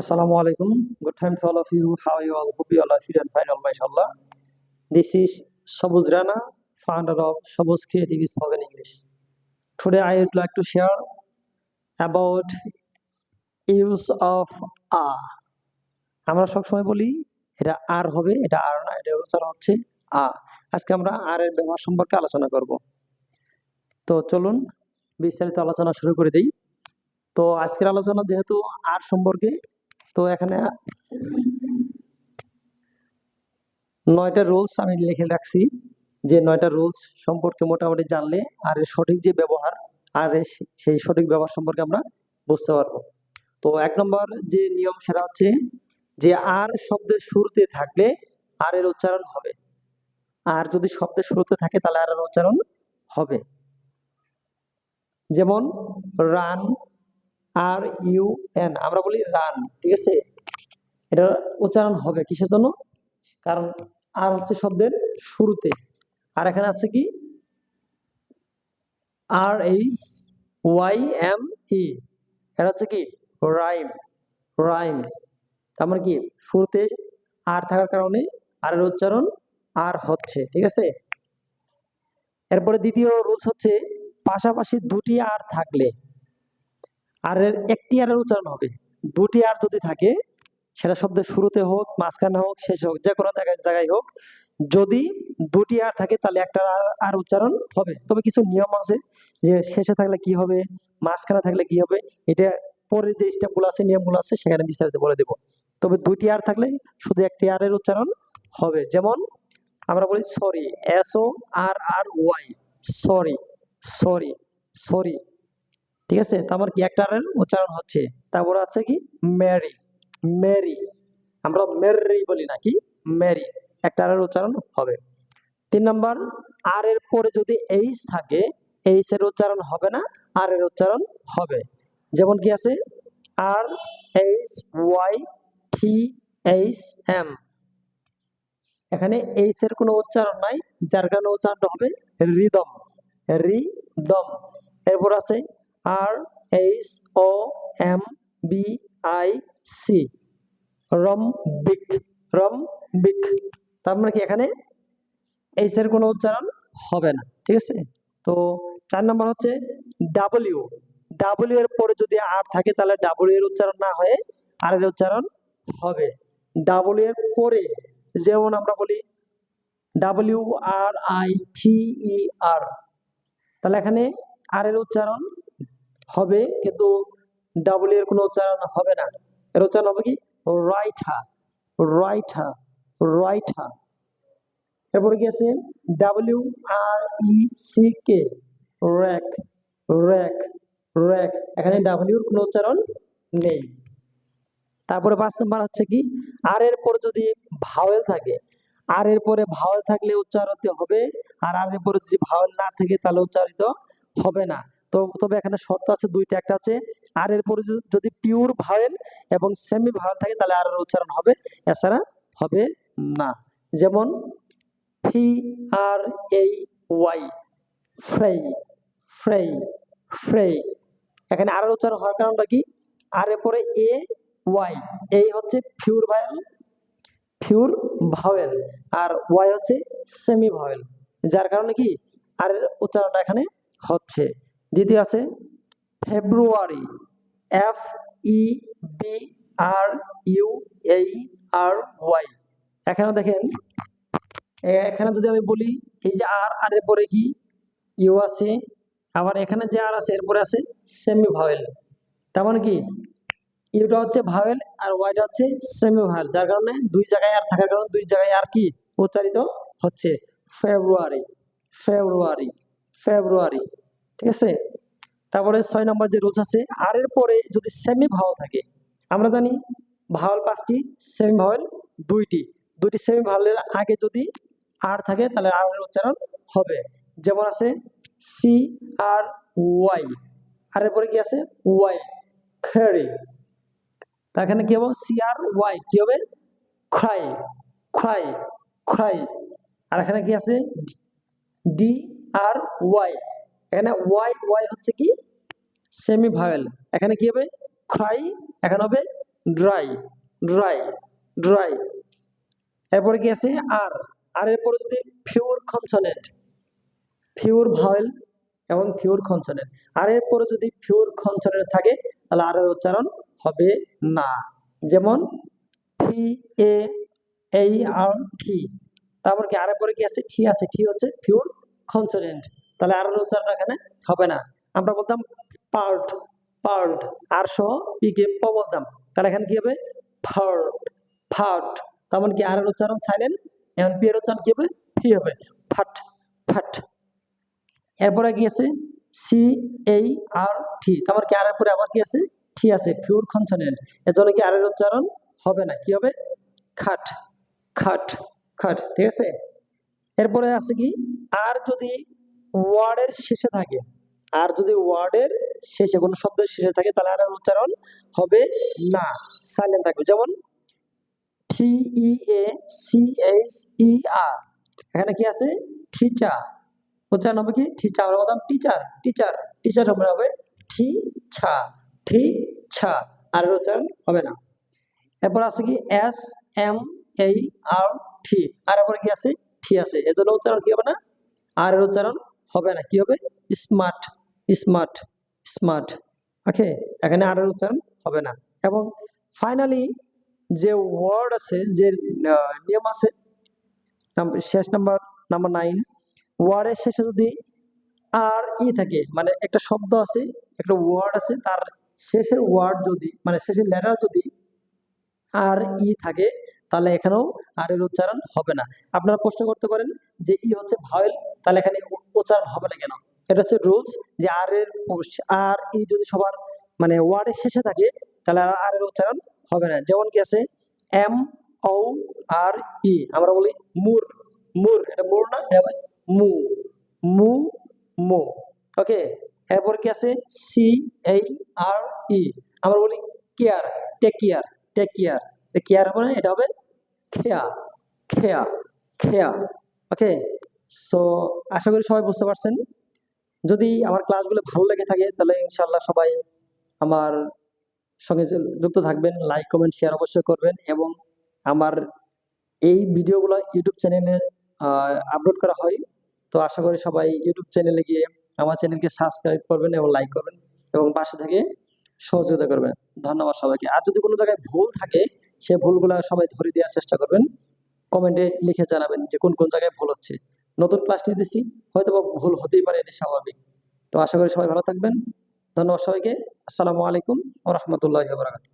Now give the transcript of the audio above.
Assalamu alaikum. Good time to all of you. How are you all? Hope you all are fit and fine, mashallah. This is Shabuz Rana, founder of Shabuz Creative Spoken English. Today I would like to share about use of a. আমরা সবসময় বলি এটা আর হবে, এটা আর না, এটা উচ্চারণ হচ্ছে আ। আজকে আমরা আর এর ব্যবহার সম্পর্কে আলোচনা করব। তো চলুন বিস্তারিত আলোচনা শুরু করে দেই। তো আজকের আলোচনা যেহেতু আর সম্পর্কে, তো এখানে 9টা রুলস আমি লিখে রাখছি, যে 9টা রুলস সম্পর্কে মোটামুটি জানলে আর এর সঠিক যে ব্যবহার আর সেই সঠিক ব্যবহার সম্পর্কে আমরা বুঝতে পারবো। তো 1 নম্বর যে নিয়ম সেটা হচ্ছে যে আর শব্দের শুরুতে থাকলে আর এর উচ্চারণ হবে। আর যদি শব্দের শুরুতে থাকে তাহলে আর এর উচ্চারণ হবে। যেমন রান, আর ইউ এন, আমরা বলি রান, ঠিক আছে, এটা উচ্চারণ হবে কিসের জন্য? কারণ আর হচ্ছে শব্দের শুরুতে, আর এখানে আছে কি আর এইচ ওয়াই এম ই, এটা হচ্ছে কি রাইম, রাইম। তার মানে কি শুরুতে আর থাকার কারণে আর এর উচ্চারণ আর হচ্ছে, ঠিক আছে। এরপরে দ্বিতীয় রুলস হচ্ছে পাশাপাশি দুটি আর থাকলে আর এর একটি আর এর উচ্চারণ হবে। দুটি আর যদি থাকে সেটা শব্দের শুরুতে হোক, মাঝখানে হোক, শেষে হোক, যে কোনো জায়গায় হোক, যদি দুটি আর থাকে তাহলে একটা আর উচ্চারণ হবে। তবে কিছু নিয়ম আছে, যে শেষে থাকলে কি হবে, মাঝখানে থাকলে কি হবে, এটা পরে যে স্টেপগুলো আছে, নিয়মগুলো আছে, সেখানে বিস্তারিত বলে দেব। তবে দুটি আর থাকলে শুধু একটি আর এর উচ্চারণ হবে। যেমন আমরা বলি সরি, এস ও আর আর ওয়াই, সরি, সরি, সরি, ঠিক আছে। তো আমার কি একটা আর এর উচ্চারণ হচ্ছে। তারপর আছে কি ম্যারি, মেরি, আমরা মেরি বলি না, কি মেরি, একটা আর এর উচ্চারণ হবে। 3 নম্বর, আর এর পরে যদি এইচ থাকে, এইচ এর উচ্চারণ হবে না, আর এর উচ্চারণ হবে। যেমন কি আছে R H Y T H M, এখানে এইচ এর কোনো উচ্চারণ নাই, যার কারণে উচ্চারণটা হবে রিদম, রিদম। এরপর আছে R H O M B I C, rhombic, rhombic. তার মানে কি এখানে এইচ এর কোনো উচ্চারণ হবে না, ঠিক আছে। তো 4 নম্বর হচ্ছে ডাব্লিউ, ডাব্লিউ এর পরে যদি আর থাকে তাহলে ডাব্লিউ এর উচ্চারণ না হয়ে আর এর উচ্চারণ হবে। ডাব্লিউ এর পরে যেমন আমরা বলি ডাব্লিউ আর আই টি ই আর, তাহলে এখানে আর এর উচ্চারণ হবে, কিন্তু ডাব্লিউ এর কোনো উচ্চারণ হবে না, এর উচ্চারণ হবে কি রাইঠা, রাইঠা, রাইঠা। এরপরে কি আছে W R E C K, rack, rack, rack, এখানে ডাব্লিউর কোনো উচ্চারণ নেই। তারপরে 5 নম্বর হচ্ছে কি আর এর পরে যদি ভাওয়েল থাকে, আর এর পরে ভাওয়েল থাকলে উচ্চারিত হবে, আর আর এর পরে যদি ভাওয়েল না থাকে তাহলে উচ্চারিত হবে না। তো তবে এখানে শর্ত আছে দুইটা, একটা আছে আর এর পরে যদি পিওর ভাওয়েল এবং সেমি ভাওয়েল থাকে তাহলে আর এর উচ্চারণ হবে, এছাড়া হবে না। যেমন ফি আর এই ওয়াই, ফ্রেই, ফ্রেই, ফ্রেই, এখানে আর এর উচ্চারণ হওয়ার কারণটা কি আর এর পরে এ ওয়াই, এই হচ্ছে পিওর ভাওয়েল, পিওর ভাওয়েল, আর ওয়াই হচ্ছে সেমি ভাওয়েল, যার কারণে কি আর এর উচ্চারণটা এখানে হচ্ছে। দ্বিতীয় আছে February, F E B R U A R Y, এখানে দেখেন, এখানে যদি আমি বলি এই যে আর আর এর পরে কি ইউ আছে, আবার এখানে যে আর আছে এরপরে আছে সেমি ভাওয়েল, তার মানে কি ইউটা হচ্ছে ভাওয়েল আর ওয়াইটা হচ্ছে সেমি ভাওয়েল, যার কারণে দুই জায়গায় আর থাকার কারণে দুই জায়গায় আর কি উচ্চারিত হচ্ছে ফেব্রুয়ারি, ফেব্রুয়ারি, ফেব্রুয়ারি, ঠিক আছে। তারপরে 6 নম্বর যে রুলস আছে আর এর পরে যদি সেমি ভাওয়েল থাকে, আমরা জানি ভাওয়েল 5টি, সেমি ভাওয়েল 2টি, দুইটি সেমি ভাওয়েলের আগে যদি আর থাকে তাহলে আর এর উচ্চারণ হবে। যেমন আছে সি আর ওয়াই, আর এর পরে কি আছে ওয়াই, খেরি, এখানে কি হবে সি আর ওয়াই, কি হবে ক্রাই, ক্রাই, ক্রাই। আর এখানে কি আছে ডি আর ওয়াই, এখানে ওয়াই ওয়াই হচ্ছে কি সেমি ভাওয়েল, এখানে কি হবে ক্রাই, এখানে হবে ড্রাই, ড্রাই, ড্রাই। এরপরে কি আছে আর, আর এর পরে যদি পিওর কনসোনেন্ট, পিওর ভাওয়েল এবং পিওর কনসোনেন্ট, আর এর পরে যদি পিওর কনসোনেন্ট থাকে তাহলে আর এর উচ্চারণ হবে না। যেমন টি, এ, এই, আর, টি। তারপর কি আর এর পরে কি আছে টি আছে, টি হচ্ছে পিওর কনসোনেন্ট, তাহলে আর এর উচ্চারণ এখানে হবে না। আমরা বলতাম পার্ট, পার্ট আর সহ পি কে প বলতাম, তাহলে এখানে কি হবে ফার্ট, ফাট। তেমন কি আর এর উচ্চারণ সাইলেন্ট, এখন পি এর উচ্চারণ কি হবে ফি হবে, ফাট, ফাট। এরপরে কি আছে সি, এই, আর, টি। তারপর কি আর এর পরে আবার কি আছে টি আছে, পিওর কনসোনেন্ট, এজন্য কি আর এর উচ্চারণ হবে না, কি হবে খাট, খাট, খাট। ঠিক আছে। এরপরে আছে কি আর যদি ওয়ার্ডের শেষে থাকে, আর যদি ওয়ার্ডের শেষে কোনো শব্দের শেষে থাকে তাহলে আর এর উচ্চারণ হবে না, সাইলেন্ট থাকবে। যেমন টি, ই, এ, সি, এইচ, ই, আর। এখানে কি আছে টিচা, উচ্চারণ হবে কি টিচা। আমরা বলতাম টিচার, টিচার, টিচার হবে ঠি ছা, ঠি ছা, আর এর উচ্চারণ হবে না। এরপর আছে কি এস, এম, এই, আর, টি। আর এরপরে কি আছে টি আছে, এজন্য উচ্চারণ কি হবে না, আর এর উচ্চারণ হবে না, কি হবে স্মার্ট, স্মার্ট, স্মার্ট। ওকে, এখানে আর এর উচ্চারণ হবে না। এবং ফাইনালি যে ওয়ার্ড আছে, যে নিয়ম আছে, শেষ নাম্বার, নাম্বার 9, ওয়ার্ডের শেষে যদি আর ই থাকে, মানে একটা শব্দ আছে, একটা ওয়ার্ড আছে, তার শেষের ওয়ার্ড যদি মানে শেষের লেটার যদি আর ই থাকে তাহলে এখানেও আর এর উচ্চারণ হবে না। আপনারা প্রশ্ন করতে পারেন যে ই হচ্ছে ভাওয়েল, তাহলে এখানে উচ্চারণ হবে না কেন? এটা হচ্ছে রুলস, যে আর এর আর ই যদি সবার মানে ওয়ার্ডের শেষে থাকে তাহলে আর এর উচ্চারণ হবে না। যেমন কি আছে এম, ও, আর, ই। আমরা বলি মুর, মুর, এটা মুর না, এটা হবে মু, মু, মো। ওকে। এরপর কি আছে সি, এই, আর, ই। আমরা বলি care, take care, take care. Care হবে না, এটা হবে খেয়া, খেয়া, খেয়া। ওকে। সো আশা করি সবাই বুঝতে পারছেন। যদি আমার ক্লাসগুলো ভালো লেগে থাকে তাহলে ইনশাআল্লাহ সবাই আমার সঙ্গে যুক্ত থাকবেন, লাইক, কমেন্ট, শেয়ার অবশ্যই করবেন। এবং আমার এই ভিডিওগুলো ইউটিউব চ্যানেলে আপলোড করা হয়, তো আশা করি সবাই ইউটিউব চ্যানেলে গিয়ে আমার চ্যানেলকে সাবস্ক্রাইব করবেন এবং লাইক করবেন এবং পাশে থেকে সহযোগিতা করবেন। ধন্যবাদ সবাইকে। আর যদি কোনো জায়গায় ভুল থাকে সে ভুলগুলো সবাই ধরে দেওয়ার চেষ্টা করবেন, কমেন্টে লিখে জানাবেন যে কোন কোন জায়গায় ভুল হচ্ছে। নতুন ক্লাস নিতেছি, হয়তো বা ভুল হতেই পারে, এটা স্বাভাবিক। তো আশা করি সবাই ভালো থাকবেন। ধন্যবাদ সবাইকে। আসসালামু আলাইকুম ওয়া রাহমাতুল্লাহি ওয়া বারাকাতুহু।